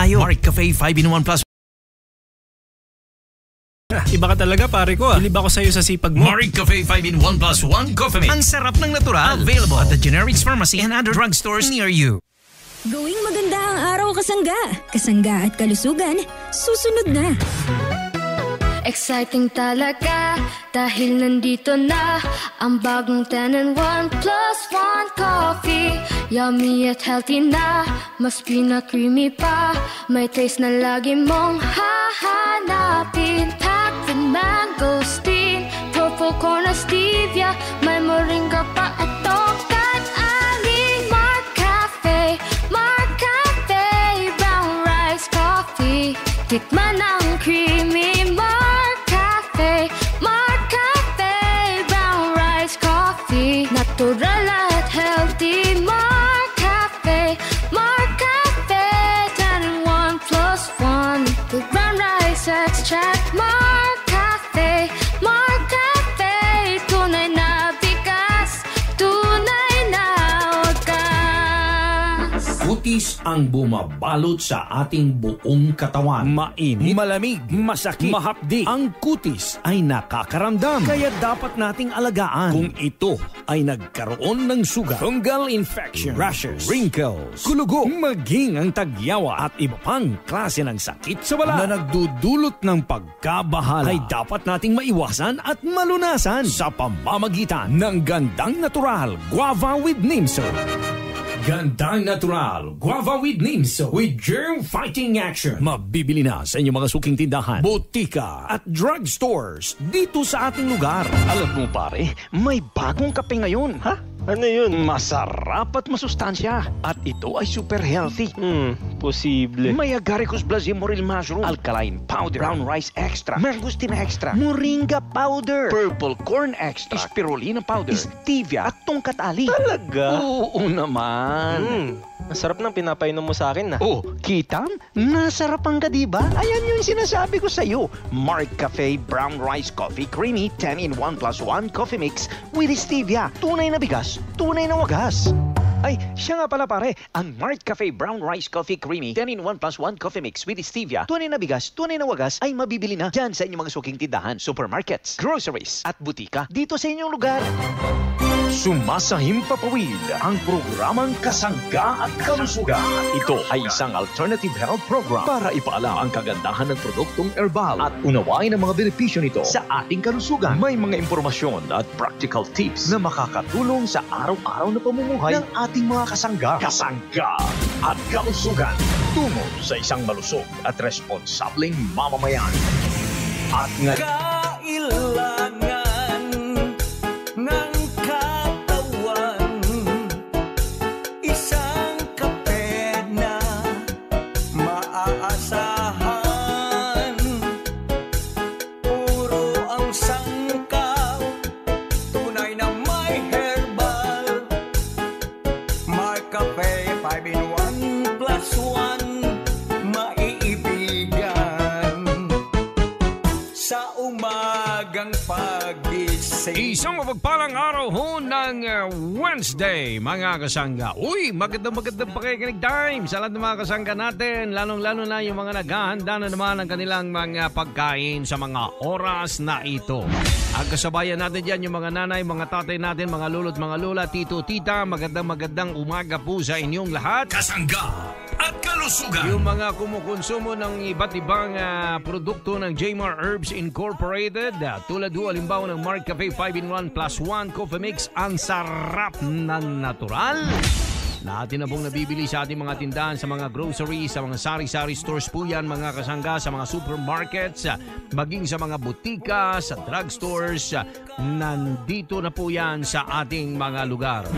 tayo. Mark Cafe 5-in-1 Plus. Iba ka talaga pare ko Bilib ako sa'yo sa sipag mo. Mark Cafe 5-in-1 Plus 1 Coffee Mix. Ang sarap ng natural. Available at the Generics Pharmacy and other drugstores near you. Gawing maganda ang araw kasangga. Kasangga at kalusugan, susunod na. Exciting talaga dahil nandito na ang bagong 10-in-1 plus 1 coffee. Yummy at healthy na, mas pina-creamy pa. May taste na lagi mong hahanapin. Packed with mangosteen, purple corn at stevia. May moringa pa at tokat aling. Mark Cafe, brown rice coffee. Tikman ang creamy natural at healthy. Mark Cafe, 10-in-1 plus 1 with brown rice extract. Mark Cafe, tunay na bigas, tunay na wagas. Kutis ang bumabalot sa ating buong katawan. Mainit, malamig, masakit, mahapdi. Ang kutis ay nakakaramdam. Kaya dapat nating alagaan. Kung ito ay nagkaroon ng sugat, fungal infection, rashes, wrinkles, kulugo, maging ang tagyawa at iba pang klase ng sakit sa balat na nagdudulot ng pagkabahala, ay dapat nating maiwasan at malunasan sa pamamagitan ng gandang natural guava with neem soap. Gandang natural guava with neem soap with germ-fighting action. Mabibili na sa inyong mga suking tindahan, botika at drugstores dito sa ating lugar. Alam mo pare, may bagong kape ngayon. Ha? Ano yun? Masarap at masustansya. At ito ay super healthy. Posible. May agaricus blazimoril mushroom, alkaline powder, brown rice extra, mangosteen extra, moringa powder, purple corn extra, spirulina powder, stevia at tongkat ali. Talaga? Oo naman. Masarap ng pinapainom mo sa akin na. Oh, kita? Nasarapan ka diba? Ayan yung sinasabi ko sa'yo. Mark Cafe Brown Rice Coffee Creamy 10-in-1 plus 1 Coffee Mix with stevia. Tunay na bigas, tunay na wagas. Ay, siya nga pala pare, ang Mark Cafe Brown Rice Coffee Creamy 10-in-1 plus 1 Coffee Mix with stevia. Tunay na bigas, tunay na wagas ay mabibili na dyan sa inyong mga suking tindahan, supermarkets, groceries at butika dito sa inyong lugar. Sumasahim papawid ang programang Kasangga at Kalusugan. Ito ay isang alternative health program para ipaalam ang kagandahan ng produktong herbal at unawain ang mga benepisyo nito sa ating kalusugan. May mga impormasyon at practical tips na makakatulong sa araw-araw na pamumuhay ng ating mga kasangga. Kasangga at Kalusugan. Tungo sa isang malusog at responsableng mamamayan. At kailangan ng katawan, isang kape na maaasahan. Puro ang sangkap, tunay na may herbal. Mark Cafe 5-in-1 plus 1 maiibigan sa umagang pagising. Isang mapagpalang araw ho ng Wednesday, mga kasangga. Uy, magandang pakikinig time sa lahat ng mga kasangga natin, lalong-lalo na yung mga naghahanda na naman ng kanilang mga pagkain sa mga oras na ito. Ang kasabayan natin dyan, yung mga nanay, mga tatay natin, mga lolo't mga lola, tito, tita, magandang umaga po sa inyong lahat. Kasangga at Kalusugan. Yung mga kumukonsumo ng iba't ibang produkto ng Jmar Herbs Incorporated, tulad ho halimbawa ng Mark Cafe 5-in-1 plus 1 Coffee Mix, ang sarap ng natural. Natin na pong nabibili sa ating mga tindahan, sa mga groceries, sa mga sari-sari stores po yan, mga kasangga, sa mga supermarkets, maging sa mga butika, sa drugstores, nandito na po yan sa ating mga lugar.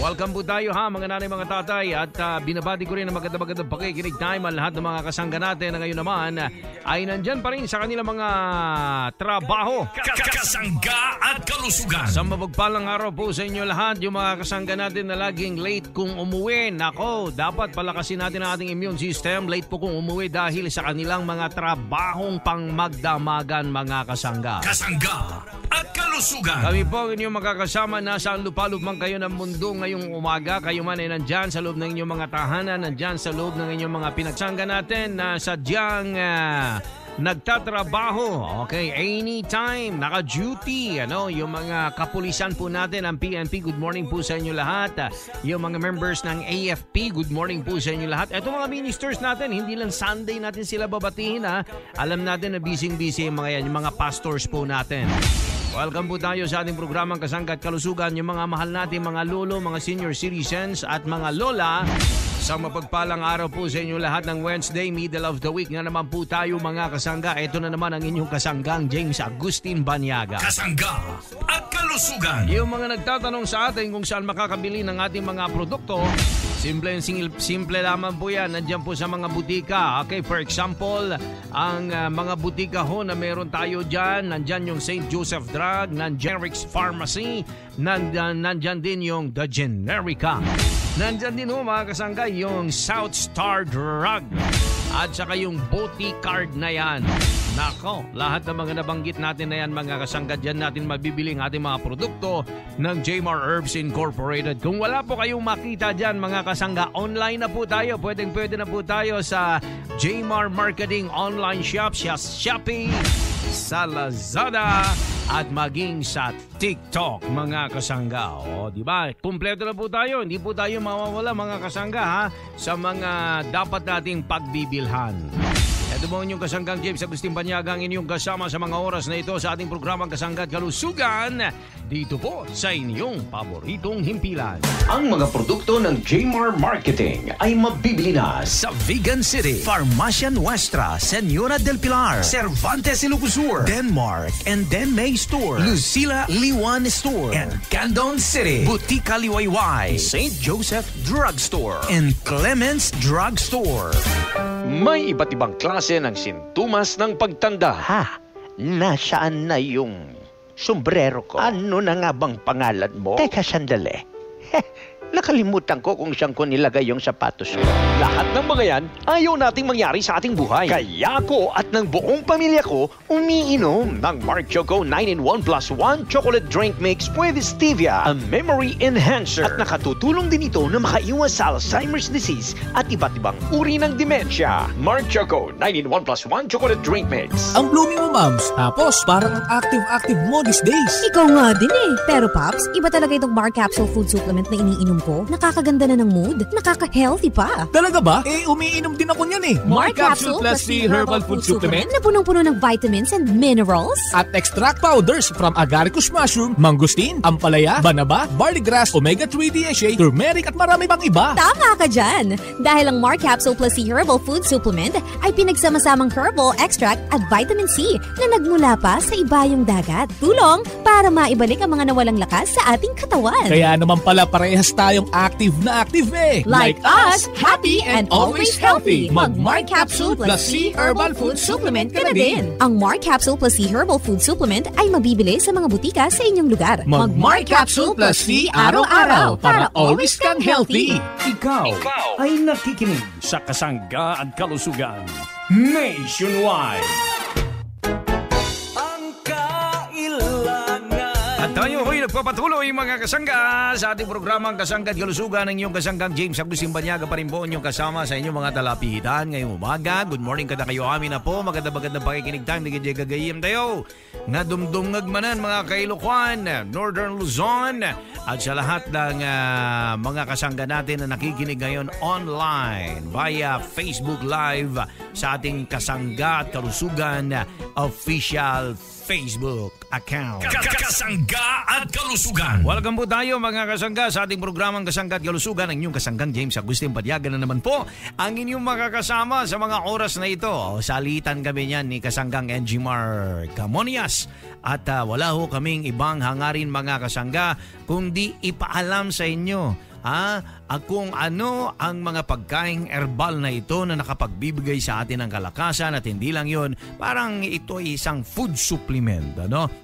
Welcome po tayo ha, mga nanay, mga tatay, at binabati ko rin ang magandang pakikinig time ang lahat ng mga kasangga natin na ngayon naman ay nandyan pa rin sa kanilang mga trabaho. Kasangga at Kalusugan. Sa mapagpalang araw po sa inyo lahat, yung mga kasangga natin na laging late kung umuwi. Nako, dapat palakasin natin ang ating immune system. Late po kung umuwi dahil sa kanilang mga trabahong pangmagdamagan, mga kasangga. Kasangga at Kalusugan. kalusugan. Kami po ang inyong makakasama na saan lupalop man kayo ng mundo ngayong umaga. Kayo man ay nandyan sa loob ng inyong mga tahanan, nandyan sa loob ng inyong mga pinagsangga natin na sadyang nagtatrabaho. Okay, anytime, naka-duty. Yung mga kapulisan po natin, ang PNP, good morning po sa inyo lahat. Yung mga members ng AFP, good morning po sa inyo lahat. Ito mga ministers natin, hindi lang Sunday natin sila babatiin ha. Alam natin na busy-busy yung mga yan, yung mga pastors po natin. Welcome po tayo sa ating programang Kasangga at Kalusugan. Yung mga mahal natin, mga lolo, mga senior citizens at mga lola. Sa mapagpalang araw po sa inyo lahat ng Wednesday, middle of the week na naman po tayo mga kasangga. Ito na naman ang inyong kasanggang James Agustin Banyaga. Kasangga at Kalusugan. Yung mga nagtatanong sa atin kung saan makakabili ng ating mga produkto, simple lamang po yan. Nandiyan po sa mga butika. Okay, for example, ang mga butika ho na meron tayo dyan, nandyan yung St. Joseph Drug, nandyan Generics Pharmacy, nandyan din yung The Generica. Nandyan din ho mga kasangga yung South Star Drug at saka yung Boticard na yan. Nako, lahat ng mga nabanggit natin na yan mga kasangga, dyan natin mabibili ang ating mga produkto ng Jmar Herbs Incorporated. Kung wala po kayong makita dyan mga kasangga, online na po tayo. Pwede na po tayo sa Jmar Marketing Online Shop, sa Shopee, sa Lazada, at maging sa TikTok mga kasangga. O, di ba? Kumpleto na po tayo. Hindi po tayo mawawala mga kasangga ha sa mga dapat nating pagbibilhan. Ito mo inyong kasanggang James Agustin Banyaga, ang inyong kasama sa mga oras na ito sa ating programang Kasangga at Kalusugan dito po sa inyong paboritong himpilan. Ang mga produkto ng Jmar Marketing ay mabibili na sa Vegan City, Farmacia Nuestra, Senora del Pilar, Cervantes Ilocosur, Denmark and Denmay Store, Lucila Liwan Store, and Candon City, Butika Liwayway, St. Joseph Drug Store, and Clements Drug Store. May iba't ibang klase ng sintomas ng pagtanda. Ha? Nasaan na yung sombrero ko? Ano na nga bang pangalan mo? Teka, sandali. Nakalimutan ko kung saan ko nilagay yung sapatos ko. Lahat ng mga yan, ayaw nating mangyari sa ating buhay. Kaya ako at ng buong pamilya ko, umiinom ng Mark Choco 9-in-1 plus 1 chocolate drink mix with stevia, a memory enhancer. At nakatutulong din ito na makaiwas sa Alzheimer's disease at iba't ibang uri ng demensya. Mark Choco 9-in-1 plus 1 chocolate drink mix. Ang blooming mo, Mams. Tapos, parang ang active mo these days. Ikaw nga din eh. Pero, Pops, iba talaga itong Mark Capsule Food Supplement na iniinom ko. Nakakaganda na ng mood. Nakaka-healthy pa. Talaga ba? Umiinom din ako niyan eh. Mark Capsule plus C Herbal Food Supplement na punong-puno ng vitamins and minerals. At extract powders from agaricus mushroom, mangosteen, ampalaya, banaba, barley grass, omega-3 DHA, turmeric at marami pang iba. Tama ka dyan. Dahil ang Mark Capsule plus C Herbal Food Supplement ay pinagsama-samang herbal extract at vitamin C na nagmula pa sa ibayong dagat. Tulong para maibalik ang mga nawalang lakas sa ating katawan. Kaya naman pala parehas tayong active na active eh. Like us, happy and always healthy. Mag Mark Capsule plus C Herbal Food Supplement ka na din. Ang Mark Capsule plus C Herbal Food Supplement ay mabibili sa mga butika sa inyong lugar. Mag Mark Capsule plus C araw-araw para always kang healthy. Ikaw ay nakikinig sa Kasangga at Kalusugan Nationwide. Tayo ko'y nagpapatuloy mga kasangga sa ating programang Kasangga at Kalusugan ng inyong kasanggang James Agustin Banyaga pa rin po inyong kasama sa inyong mga talapitan ngayong umaga. Good morning kada kayo amin na po. Magandang pakikinig time. Digay gagayim tayo. Nga dumdumngag manan mga Kailokan, Northern Luzon at sa lahat ng mga kasangga natin na nakikinig ngayon online via Facebook Live sa ating Kasangga at Kalusugan official Facebook account. Kasangga at Kalusugan. Welcome po tayo mga kasangga sa ating programang Kasangga at Kalusugan. Ang inyong kasanggang James Agustin Banyaga na naman po ang inyong makakasama sa mga oras na ito. Salitan kami niyan ni kasanggang Engimar Camonias. At wala ho kaming ibang hangarin mga kasangga kundi ipaalam sa inyo kung ano ang mga pagkaing herbal na ito na nakapagbibigay sa atin ng kalakasan at hindi lang yun, parang ito ay isang food supplement.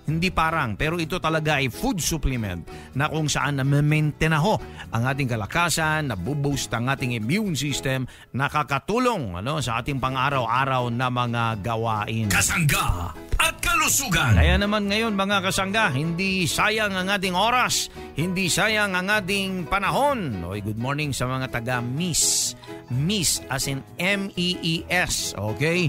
Hindi parang, pero ito talaga ay food supplement na kung saan na-maintain na ho ang ating kalakasan, nabuboost ang ating immune system, nakakatulong sa ating pang-araw-araw na mga gawain. Kasangga at Kalusugan. kalusugan. Kaya naman ngayon mga kasangga, hindi sayang ang ating oras, hindi sayang ang ating panahon. Oy, good morning sa mga taga Miss as in MEES, okay?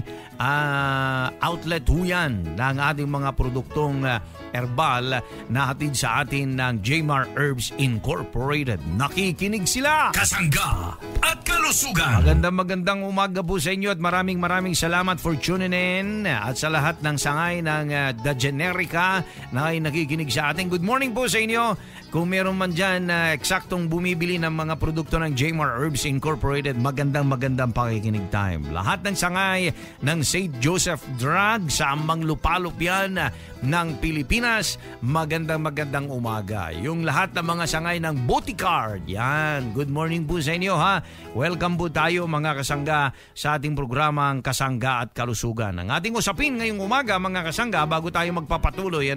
Outlet ho yan ng ating mga produktong herbal na hatid sa atin ng Jmar Herbs Incorporated. Nakikinig sila! Kasangga at kalusugan! Magandang umaga po sa inyo at maraming salamat for tuning in at sa lahat ng sangay ng The Generica na ay nakikinig sa atin. Good morning po sa inyo. Kung meron man dyan eksaktong bumibili ng mga produkto ng Jmar Herbs Incorporated, magandang pakikinig time. Lahat ng sangay ng St. Joseph Drug sa Amang Lupalop yan ng Pilipinas, magandang umaga. Yung lahat ng mga sangay ng Boticard, yan. Good morning po sa inyo ha. Welcome po tayo mga kasangga sa ating programang Kasangga at Kalusugan. Ang ating usapin ngayong umaga mga kasangga, bago tayo magpapatuloy,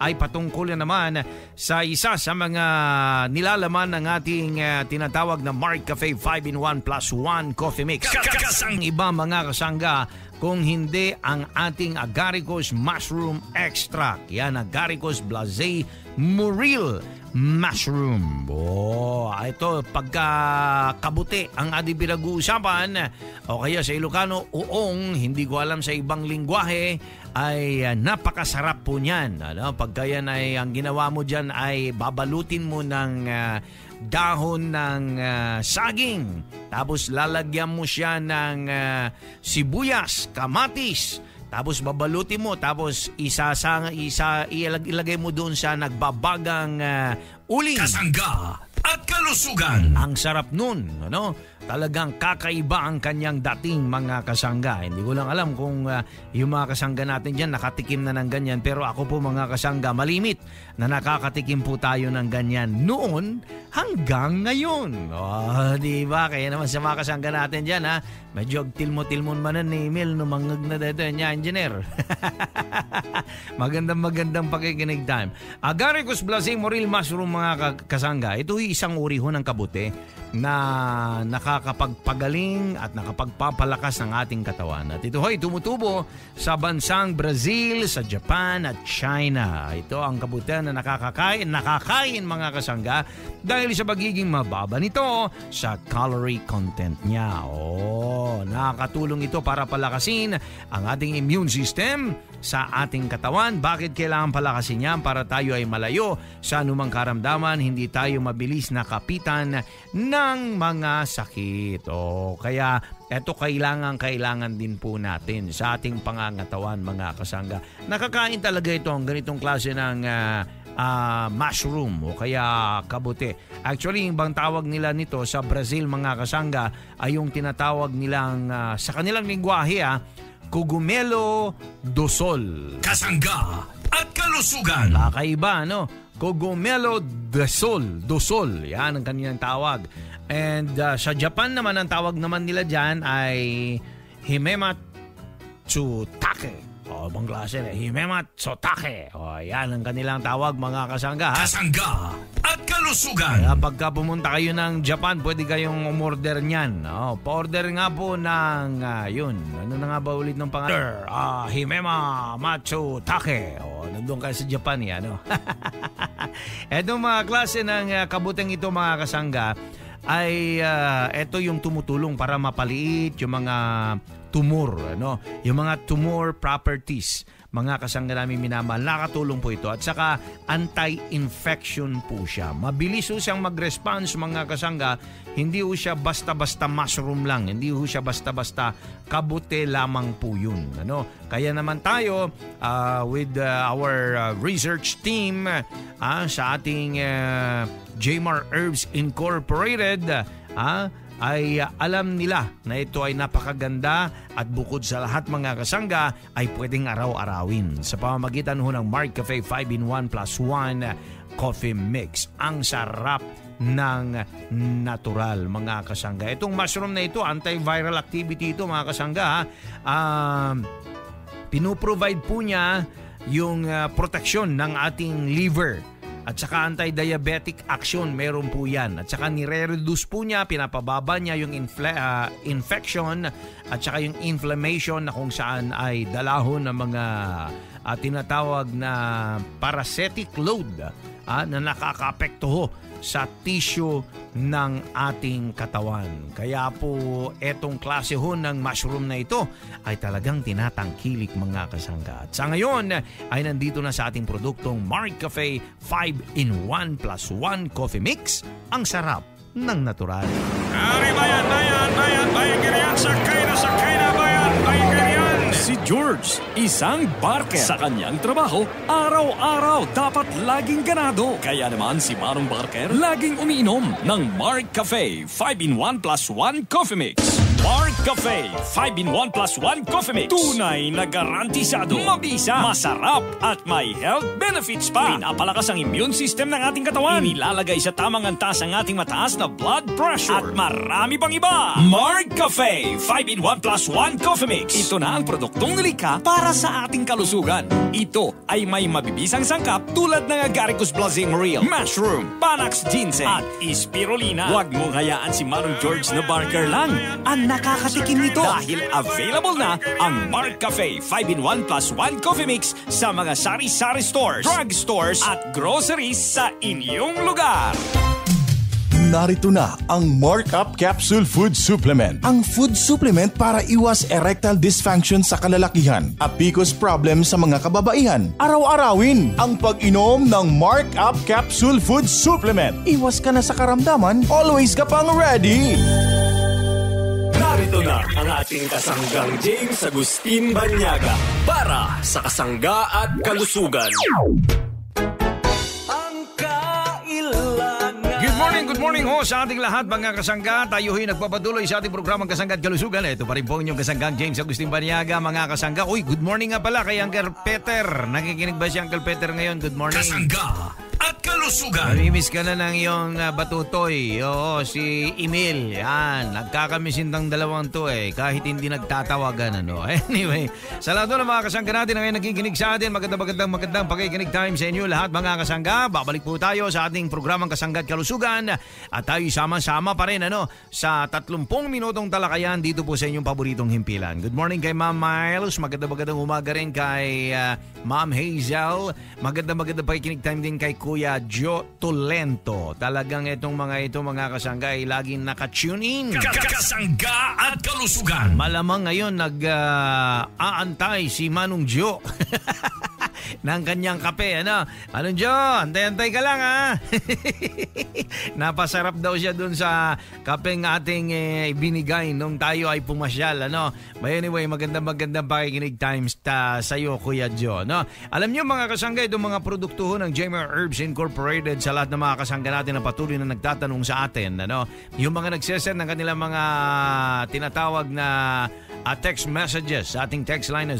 ay patungkol naman sa isa sa mga nilalaman ng ating tinatawag na Mark Cafe 5-in-1 plus 1 coffee mix. Kasang iba mga kasangga kung hindi ang ating Agaricus Mushroom Extract. Yan, Agaricus Blazei Muril Mushroom. Ito, pagkakabuti ang ating pinag-uusapan, o kaya sa Ilocano, uong, hindi ko alam sa ibang lingwahe, ay napakasarap po niyan. Pagka yan ay, ang ginawa mo dyan ay babalutin mo ng dahon ng saging. Tapos lalagyan mo siya ng sibuyas, kamatis. Tapos babalutin mo. Tapos ilagay mo doon sa nagbabagang uling. Kasangga at kalusugan. Ang sarap nun. Talagang kakaiba ang kanyang dating mga kasangga. Hindi ko lang alam kung yung mga kasangga natin dyan nakatikim na ng ganyan. Pero ako po mga kasangga, malimit na nakakatikim po tayo ng ganyan noon hanggang ngayon. Diba? Kaya naman sa mga kasangga natin dyan, medyo tilmo-tilmon man ni Emil no mangag na dito niya, engineer. Magandang pakikinig time. Agaricus Blazei Muril Mushroom mga kasangga. Ito isang uri ho ng kabuti na nakakapagpagaling at nakapagpapalakas ng ating katawan. At ito ay tumutubo sa bansang Brazil, sa Japan at China. Ito ang kabutihan na nakakain mga kasangga dahil sa pagiging mababa nito sa calorie content niya. Nakakatulong ito para palakasin ang ating immune system sa ating katawan. Bakit kailangan palakasin yan? Para tayo ay malayo sa anumang karamdaman, hindi tayo mabilis nakapitan ng mga sakit. Kaya eto kailangan din po natin sa ating pangangatawan mga kasangga. Nakakain talaga ito ang ganitong klase ng mushroom o kaya kabuti. Actually, yung bang tawag nila nito sa Brazil mga kasangga ay yung tinatawag nilang sa kanilang lingwahe Cogumelo do Sol. Kasangga at kalusugan. Kakaiba, Cogumelo do Sol. Yan ang kanilang tawag. And sa Japan naman, ang tawag naman nila dyan ay Himematsutake. Bang klase Himematsutake. Yan ang kanilang tawag mga kasangga. Kasangga at kalusugan. Kaya pagka pumunta kayo ng Japan, pwede kayong umorder niyan. Pa-order nga po ng yun. Ano na nga ba ulit ng pangalan? Himematsutake. Nandun kayo sa Japan yan. Etong mga klase ng kabuteng ito mga kasangga ay ito yung tumutulong para mapaliit yung mga tumor, yung mga tumor properties, mga kasangga namin minamahal, nakatulong po ito. At saka anti-infection po siya. Mabilis po siyang mag-response mga kasangga. Hindi po siya basta-basta mushroom lang. Hindi po siya basta-basta kabuti lamang po yun. Kaya naman tayo with our research team sa ating Jmar Herbs Incorporated ay alam nila na ito ay napakaganda at bukod sa lahat mga kasangga ay pwedeng araw-arawin sa pamamagitan ng Mark Cafe 5-in-1 plus 1 coffee mix. Ang sarap ng natural mga kasangga. Itong mushroom na ito, antiviral activity ito mga kasangga. Pinuprovide po niya yung proteksyon ng ating liver. At saka anti-diabetic action, meron po yan. At saka nire-reduce po niya, pinapababa niya yung infection at saka yung inflammation na kung saan ay dalahon ng mga tinatawag na parasitic load na nakakaapekto sa tissue ng ating katawan. Kaya po etong klase ng mushroom na ito ay talagang tinatangkilik mga kasangga. At sa ngayon ay nandito na sa ating produktong Mark Cafe 5-in-1 plus 1 coffee mix. Ang sarap ng natural. Bayan, ganyan, sakay na bayan, ganyan. Si George, isang barker. Sa kanyang trabaho, araw-araw dapat laging ganado. Kaya naman si Manong Barker, laging umiinom ng Mark Cafe 5-in-1 plus 1 coffee mix. Mark Cafe 5-in-1 plus 1 coffee mix. Tunay na garantisado, mabisa, masarap at may health benefits pa. Pinapalakas ang immune system ng ating katawan. Inilalagay sa tamang antas ang ating mataas na blood pressure. At marami pang iba. Mark Cafe 5-in-1 plus 1 coffee mix. Ito na ang produktong nilikha para sa ating kalusugan. Ito ay may mabibisang sangkap tulad ng Agaricus blazingerial, mushroom, Panax ginseng at spirulina. Huwag mong hayaan si Manong George na Barker lang ang nakakatikim nito dahil available na ang Mark Cafe 5-in-1 plus 1 coffee mix sa mga sari-sari stores, drug stores at groceries sa inyong lugar. Narito na ang Mark Up Capsule Food Supplement. Ang food supplement para iwas erectile dysfunction sa kalalakihan at PCOS problem sa mga kababaihan. Araw-arawin ang pag-inom ng Mark Up Capsule Food Supplement. Iwas ka na sa karamdaman, always ka pang ready. Narito na ang ating kasanggang James Agustin Banyaga para sa Kasangga at Kalusugan. Good morning ho sa ating lahat mga kasangga. Tayo ho'y nagpapatuloy sa ating programang Kasangga at Kalusugan. Ito pa rin po inyong kasanggang James Agustin Banyaga mga kasangga. Uy, good morning nga pala kay Uncle Peter. Nakikinig ba si Uncle Peter ngayon? Good morning. Kasangga at Kalusugan. Namimiss ka na ng iyong batutoy. Oo, si Emil. Yan, nagkakamisintang dalawang to kahit hindi nagtatawagan. Anyway, sa lahat ng mga kasangga natin na ngayon nakikinig sa atin, magandang pakikinig time sa inyo lahat mga kasangga. Babalik po tayo sa ating programang Kasangga at Kalusugan at tayo sama-sama pa rin sa 30 minutong talakayan dito po sa inyong paboritong himpilan. Good morning kay Ma'am Miles. Magandang umaga rin kay Ma'am Hazel. Magandang pakikinig time din kay Kuya Joe Tolento. Talagang itong mga kasangga ay laging naka-tune in. Kasangga at Kalusugan. Malamang ngayon nag-aantay si Manong Joe ng kanyang kape. Anong Joe? Antay-antay ka lang Napasarap daw siya dun sa kapeng ating binigay nung tayo ay pumasyal. But anyway, magandang pakikinig times sa iyo Kuya Joe. Alam niyo mga kasangga, itong mga produkto ng Jamer Herbs Incorporated sa lahat ng mga kasangga natin na patuloy na nagtatanong sa atin. Yung mga nagsesend ng kanilang mga tinatawag na text messages sa ating text line na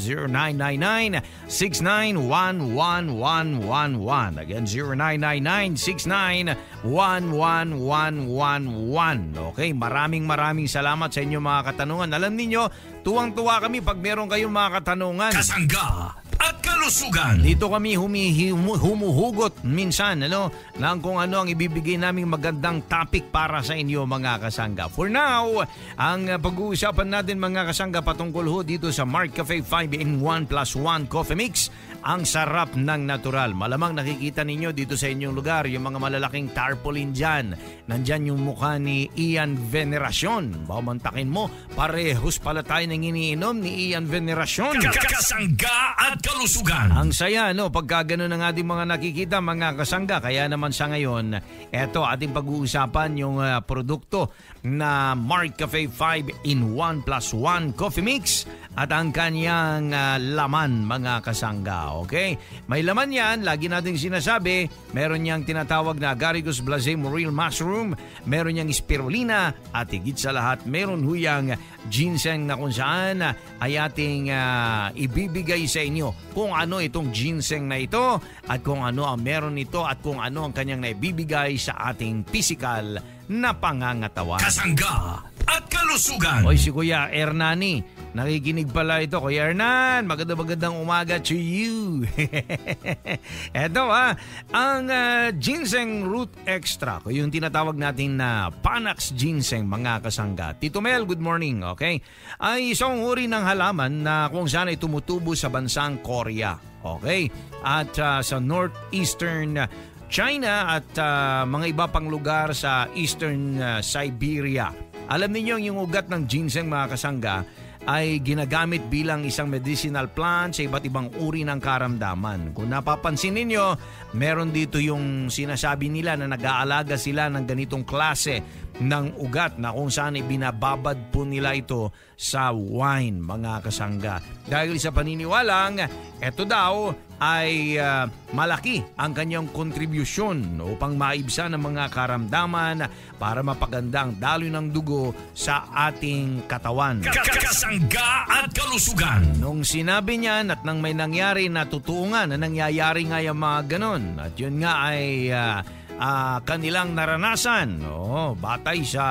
0999-691111. Again, 0999-691111. Okay, maraming salamat sa inyo mga katanungan. Alam niyo, tuwang-tuwa kami pag meron kayong mga katanungan. Kasangga at Kalusugan. Dito kami humuhugot minsan ng kung ano ang ibibigay naming magandang topic para sa inyo mga kasangga. For now, ang pag-uusapan natin mga kasangga patungkol dito sa Mark Cafe 5-in-1 plus 1 coffee mix. Ang sarap ng natural. Malamang nakikita ninyo dito sa inyong lugar yung mga malalaking tarpaulin dyan. Nandyan yung mukha ni Ian Veneracion. Bamantakin mo, parehos pala tayo nang iniinom ni Ian Veneracion. Kasangga at Kalusugan. Ang saya pagka ganun ang ating mga nakikita mga kasangga. Kaya naman sa ngayon, eto ating pag-uusapan yung produkto na Mark Cafe 5-in-1 plus 1 coffee mix at ang kanyang laman mga kasangga. Okay? May laman yan, lagi nating sinasabi, meron niyang tinatawag na Agaricus blazingerial mushroom, meron niyang spirulina at higit sa lahat meron huyang ginseng na kung saan ay ating ibibigay sa inyo kung ano itong ginseng na ito at kung ano ang meron ito at kung ano ang kanyang naibibigay sa ating physical na pangangatawan. Kasangga at Kalusugan. Oy, si Kuya Hernani, nakikinig pala ito. Kuya Hernan, magandang umaga to you. Eto ang ginseng root extract, yung tinatawag natin na Panax ginseng mga kasangga. Tito Mel, good morning, okay? Ay isang uri ng halaman na kung saan ay tumutubo sa bansang Korea. Okay? At sa northeastern China at mga iba pang lugar sa eastern Siberia. Alam niyo yung ugat ng ginseng, mga kasangga, ay ginagamit bilang isang medicinal plant sa iba't ibang uri ng karamdaman. Kung napapansin ninyo, meron dito yung sinasabi nila na nag-aalaga sila ng ganitong klase ng ugat na kung saan ibinababad po nila ito sa wine, mga kasangga. Dahil sa paniniwalang, eto daw ay malaki ang kanyang kontribusyon upang maibsan ang mga karamdaman para mapaganda ang daloy ng dugo sa ating katawan. Kasangga at kalusugan. Nung sinabi niyan at nang may nangyari na totoo nga na nangyayari nga yung mga ganon, at yun nga ay kanilang naranasan batay sa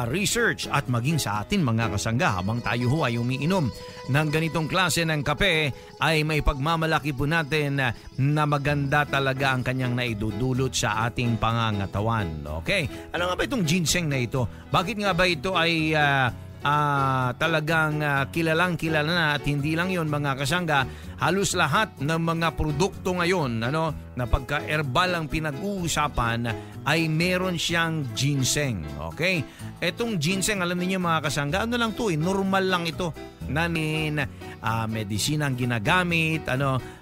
research at maging sa atin, mga kasangga, habang tayo ho ay umiinom ng ganitong klase ng kape, ay may pagmamalaki po natin na maganda talaga ang kanyang naidudulot sa ating pangangatawan. Okay? Ano nga ba itong ginseng na ito? Bakit nga ba ito ay talagang kilalang kilala na? At hindi lang yon, mga kasangga, halos lahat ng mga produkto ngayon na pagka-herbal ang pinag-uusapan ay meron siyang ginseng. Okay? Etong ginseng, alam niyo, mga kasangga, ano lang to, normal lang ito na medisina ang ginagamit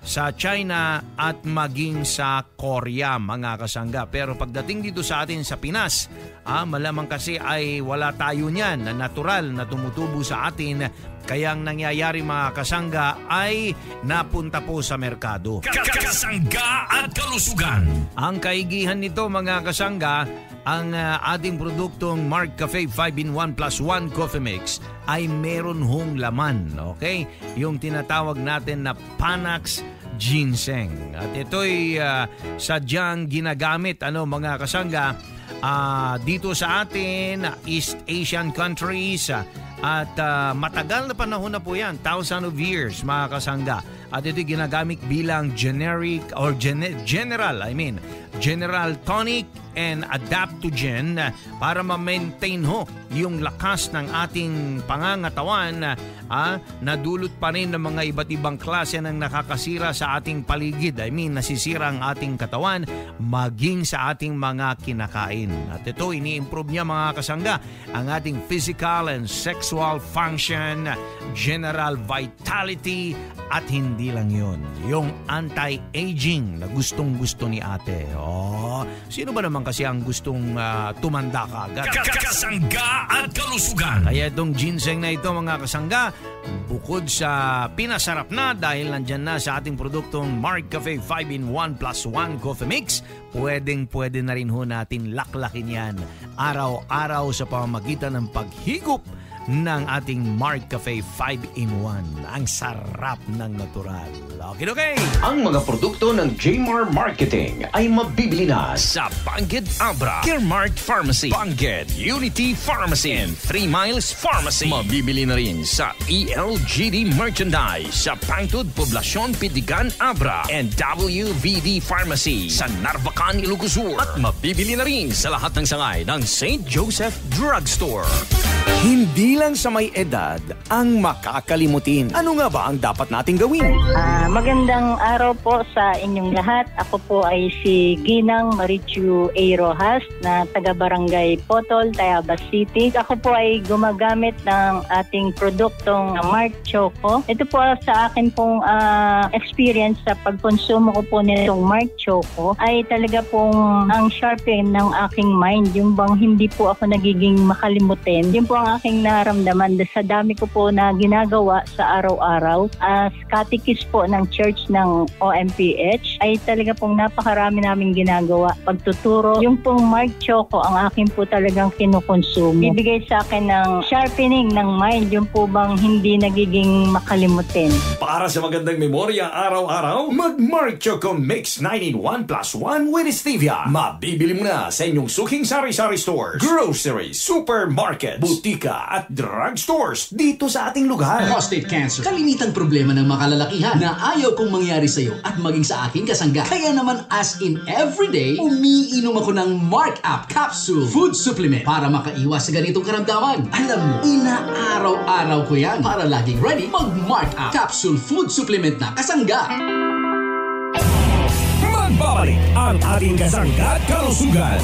sa China at maging sa Korea, mga kasangga. Pero pagdating dito sa atin sa Pinas, malamang kasi ay wala tayo niyan na natural na tumutubo sa atin. Kaya ang nangyayari, mga kasangga, ay napunta po sa merkado. Kasangga at kalusugan. Ang kaigihan nito, mga kasangga, ang ating produktong Mark Cafe 5-in-1 plus 1 Coffee Mix ay meron hong laman. Okay? Yung tinatawag natin na Panax Ginseng. At ito'y sadyang ginagamit, mga kasangga, dito sa atin, East Asian countries, at matagal na panahon na po yan, thousands of years, mga kasangga. At ito ginagamit bilang general tonic and adaptogen para ma-maintain ho yung lakas ng ating pangangatawan na dulot pa rin ng mga iba't ibang klase ng nakakasira sa ating paligid. Nasisira ang ating katawan maging sa ating mga kinakain. At ito, ini-improve niya, mga kasangga, ang ating physical and sexual function, general vitality, at hindi lang yun, yung anti-aging na gustong-gusto ni ate. Sino ba naman kasi ang gustong tumanda kaagad? Kasangga at kalusugan. Kaya itong ginseng na ito, mga kasangga, bukod sa pinasarap na dahil nandyan na sa ating produktong Mark Cafe 5-in-1 plus 1 Coffee Mix, pwede na rin ho natin laklakin yan araw-araw sa pamamagitan ng paghigop ng ating Mark Cafe 5-in-1. Ang sarap ng natural. Okay. Ang mga produkto ng Jmar Marketing ay mabibili na sa Bangged Abra, Caremark Pharmacy, Bangged Unity Pharmacy, and 3 Miles Pharmacy. Mabibili na rin sa ELGD Merchandise sa Pangtud Poblacion Pitigan Abra and WVD Pharmacy sa Narvacan, Ilocos. At mabibili na rin sa lahat ng sangay ng St. Joseph Drugstore. Hindi lang sa may edad ang makakalimutin. Ano nga ba ang dapat nating gawin? Magandang araw po sa inyong lahat. Ako po ay si Ginang Marichu A. Rojas na taga-barangay Potol, Tayabas City. Ako po ay gumagamit ng ating produktong Mark Choco. Ito po sa akin pong experience sa pagkonsumo ko po nitong Mark Choco ay talaga pong ang sharpen ng aking mind. Yung bang hindi po ako nagiging makalimutin. Yun po ang aking naramdaman sa dami ko po na ginagawa sa araw-araw. As catechist po ng church ng OMPH ay talaga pong napakarami namin ginagawa. Pagtuturo, yung pong Mark Choco ang akin po talagang kinukonsumo. Bibigay sa akin ng sharpening ng mind, yung po bang hindi nagiging makalimutin. Para sa magandang memorya araw-araw, mag-Mark Choco Mix 9-in-1 plus 1 with stevia. Mabibili mo na sa inyong suking sari-sari stores, grocery, supermarket, butika at drugstores dito sa ating lugar. Prostate cancer, kalimitang problema ng makalalakihan na ayaw kong mangyari sa iyo at maging sa akin kasangga. Kaya naman as in everyday, umiinom ako ng Mark Up Capsule Food Supplement para makaiwas sa ganitong karamdaman. Alam mo, inaaraw-araw ko yan para laging ready mag-Mark Up Capsule Capsule Food Supplement na kasangga. Magbabalik ang ating kasangga at kalusugan.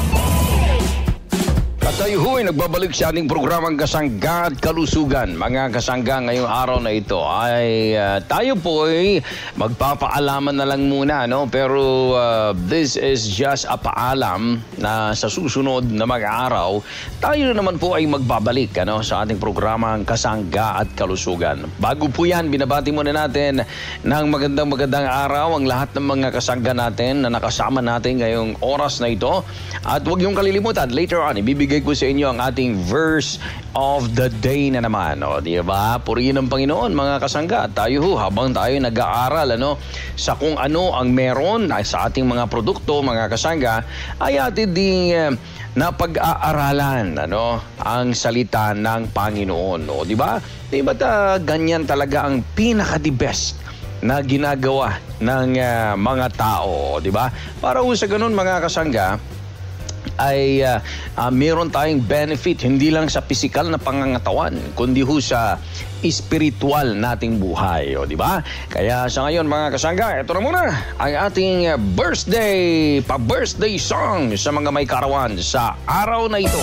At tayo ho'y nagbabalik sa ating programang Kasangga at Kalusugan. Mga kasangga, ngayong araw na ito ay tayo po'y magpapaalaman na lang muna, no? Pero this is just a paalam na sa susunod na mag-araw, tayo naman po ay magbabalik sa ating programang Kasangga at Kalusugan. Bago po yan, binabati muna natin ng magandang araw ang lahat ng mga kasangga natin na nakasama natin ngayong oras na ito. At huwag niyong kalilimutan, later on, ibibigay ko sa inyo ang ating verse of the day na naman. O, di ba? Purihin ng Panginoon, mga kasangga. Tayo habang tayo nag-aaral sa kung ano ang meron sa ating mga produkto, mga kasangga, ay atin din napag-aaralan ang salita ng Panginoon. O, di ba? Di ba ganyan talaga ang pinaka-the best na ginagawa ng mga tao, di ba? Para sa ganun, mga kasangga, ay meron tayong benefit hindi lang sa pisikal na pangangatawan kundi sa espiritual nating buhay, di ba? Kaya sa ngayon, mga kasangga, ito na muna ang ating pa-birthday song sa mga may karawan sa araw na ito.